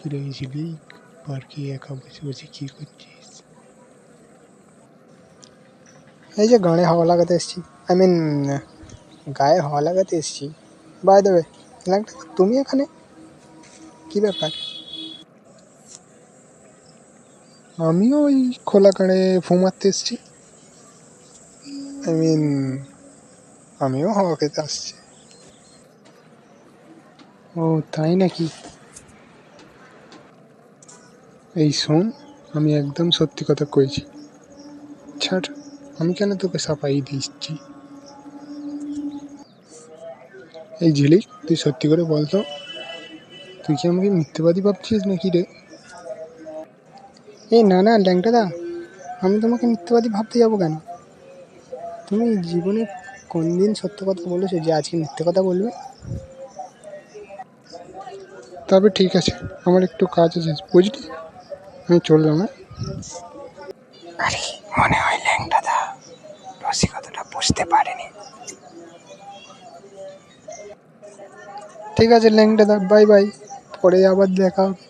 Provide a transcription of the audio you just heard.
কিরে ঝিলিক, পার্কে একা বসে বসে কি করছিস? এই যে গানে হাওয়া লাগাতে এসেছি, গায়ে হাওয়া লাগাতে এসেছি। বাই দেবে তুমি এখানে কি ব্যাপার? আমিও ওই খোলা কাড়ে ফু মারতে এসছি। আমিও হাওয়া খেতে আসছি। ও তাই নাকি? এই শোন, আমি একদম সত্যি কথা কইছি। ছাড়, আমি কেন তোকে সাপাই দিচ্ছি? এই ঝিলিক, তুই সত্যি করে বলতো, তুই কি আমাকে মিথ্যেবাদী ভাবছিস নাকি রে? এই না না ল্যাংটাদা, আমি তোমাকে মিথ্যাবাদী ভাবতে যাবো কেন? তুমি জীবনে কোন দিন সত্য কথা বলেছো যে আজকে মিথ্যে কথা বলবে? তবে ঠিক আছে, আমার একটু কাজ আছে বুঝলি, আমি চললাম। আরে মনে হয় ল্যাংটাদা রসিকতাটা বুঝতে পারেনি। ঠিক আছে ল্যাংটাদা, বাই বাই, পরে আবার দেখা হবে।